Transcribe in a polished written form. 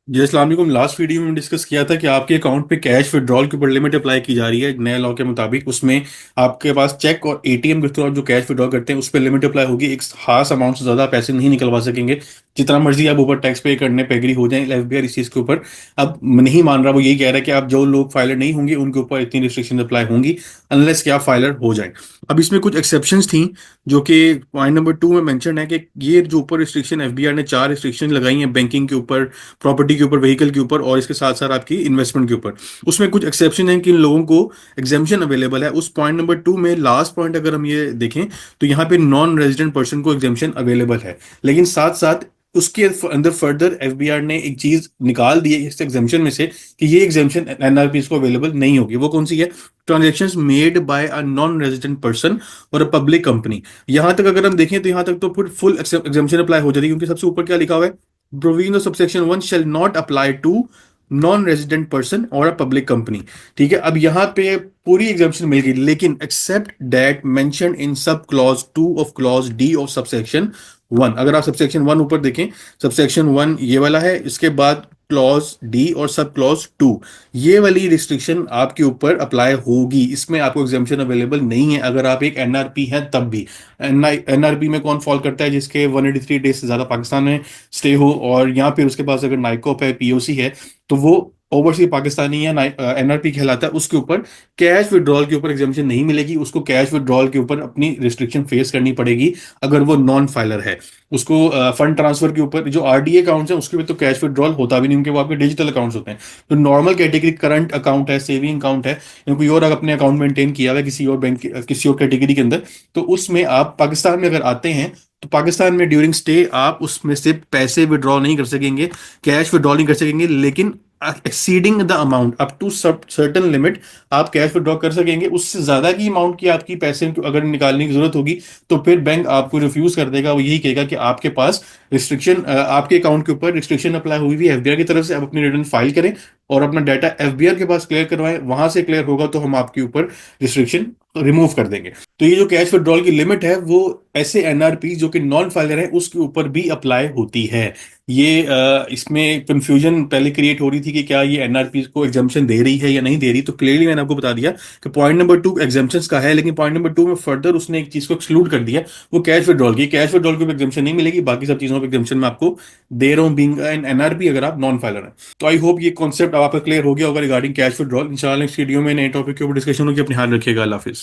जी अस्सलाम वालेकुम। Last video में डिस्कस किया था कि आपके अकाउंट पे कैश विड्रॉल के ऊपर लिमिट अप्लाई की जा रही है नए लॉ के मुताबिक। उसमें आपके पास चेक और एटीएम के थ्रू आप जो कैश विड्रॉल करते हैं उस पर लिमिट अप्लाई होगी। एक खास अमाउंट से ज़्यादा पैसे नहीं निकलवा सकेंगे। जितना मर्जी आप ऊपर टैक्स पे करने पे एग्री हो जाए, एफबीआई इस चीज़ के ऊपर अब नहीं मान रहा। वो यही कह रहा है कि आप जो लोग फाइलर नहीं होंगे उनके ऊपर इतनी रिस्ट्रिक्शन अप्लाई होंगी अनलेस कि आप फाइलर हो जाए। अब इसमें कुछ एक्सेप्शंस थी जो कि पॉइंट नंबर 2 में मेंशन है कि ये जो ऊपर रिस्ट्रिक्शन एफबीआई ने 4 रिस्ट्रिक्शन लगाई हैं बैंकिंग के ऊपर, प्रॉपर्टी के ऊपर, व्हीकल के ऊपर और इसके साथ साथ आपकी इन्वेस्टमेंट के ऊपर। उसमें कुछ एक्सेप्शन है कि इन लोगों को एग्जेम्पशन अवेलेबल है। उस पॉइंट नंबर 2 में लास्ट पॉइंट अगर हम ये देखें तो यहाँ पे नॉन रेजिडेंट पर्सन को एग्जेम्पशन अवेलेबल है। लेकिन साथ साथ उसके अंदर फर्दर एफबीआर ने एक चीज निकाल दी है इस एग्जेम्पशन में से कि ये एग्जेम्पशन एनआरपीस को अवेलेबल नहीं होगी। वो कौन सी है? Transactions made by a non resident person और अ पब्लिक कंपनी। यहां तक अगर हम देखें तो यहां तक तो फिर फुल एग्जेम्पशन अप्लाई हो जाती है, क्योंकि सबसे ऊपर क्या लिखा हुआ है? Provision of subsection 1 shall not apply to non resident person और अ पब्लिक कंपनी। ठीक है, अब यहां पे पूरी एग्जाम्पशन मिल गई, लेकिन accept that mention in sub clause 2 of clause D of subsection 1। अगर आप सबसेक्शन 1 ऊपर देखें, सबसेक्शन 1 ये वाला है, इसके बाद क्लॉज डी और सब क्लॉज 2, ये वाली रिस्ट्रिक्शन आपके ऊपर अप्लाई होगी। इसमें आपको एग्जाम्पशन अवेलेबल नहीं है अगर आप एक एनआरपी हैं तब भी। एनआरपी में कौन फॉल करता है? जिसके 183 डेज से ज्यादा पाकिस्तान में स्टे हो और यहाँ पे उसके पास अगर नाइकोप है, पीओसी है, तो वो ओवरसीज पाकिस्तानी या एनआरपी कहलाता है। उसके ऊपर कैश विड्रॉल के ऊपर एग्जाम्पशन नहीं मिलेगी। उसको कैश विड्रॉल के ऊपर अपनी रिस्ट्रिक्शन फेस करनी पड़ेगी अगर वो नॉन फाइलर है। उसको फंड ट्रांसफर के ऊपर, जो आरडीए अकाउंट्स हैं उसके ऊपर तो कैश विड्रॉल होता भी नहीं, क्योंकि वो आपके डिजिटल अकाउंट्स होते हैं। तो नॉर्मल कैटेगरी करंट अकाउंट है, सेविंग अकाउंट है, या कोई और अपने अकाउंट मेंटेन किया हुआ है किसी और बैंक, किसी और कैटेगरी के अंदर, तो उसमें आप पाकिस्तान में अगर आते हैं तो पाकिस्तान में ड्यूरिंग स्टे आप उसमें से पैसे विड्रॉ नहीं कर सकेंगे, कैश विड्रॉ नहीं कर सकेंगे। लेकिन exceeding the amount up to certain limit आप कैश विड्रॉ कर सकेंगे। उससे ज्यादा की अमाउंट की आपकी पैसे अगर निकालने की जरूरत होगी तो फिर बैंक आपको रिफ्यूज कर देगा। वो यही कहेगा कि आपके पास रिस्ट्रिक्शन, आपके अकाउंट के ऊपर रिस्ट्रिक्शन अप्लाई हुई हुई है एफबीआर की तरफ से। आप अपनी रिटर्न फाइल करें और अपना डाटा एफबीआर के पास क्लियर करवाएं। वहां से क्लियर होगा तो हम आपके ऊपर रिस्ट्रिक्शन रिमूव कर देंगे। तो ये जो कैश विड्रॉल की लिमिट है वो ऐसे एनआरपी जो कि नॉन फाइलर है उसके ऊपर भी अप्लाई होती है। ये इसमें कंफ्यूजन पहले क्रिएट हो रही थी कि क्या ये एनआरपी को एग्जाम्पशन दे रही है या नहीं दे रही। तो क्लियरली मैंने आपको बता दिया कि पॉइंट नंबर 2 एग्जाम्पशंस का है, लेकिन पॉइंट नंबर 2 में फर्दर उसने एक चीज को एक्सक्लूड कर दिया, वो कैश विड्रॉल की। कैश विड्रॉल को एग्जाम्पशन नहीं मिलेगी, बाकी सब चीजों पर एग्जाम्पशन मैं आपको दे रहा हूँ बीइंग एन एनआरपी अगर आप नॉन फाइलर हैं। तो आई होप ये कॉन्सेप्ट अब आपका क्लियर हो गया होगा रिगार्डिंग कैश विड्रॉल। इंशाल्लाह नेक्स्ट वीडियो में नए टॉपिक के ऊपर डिस्कशन होगी। अपने ध्यान रखिएगा। अल्लाह हाफिज।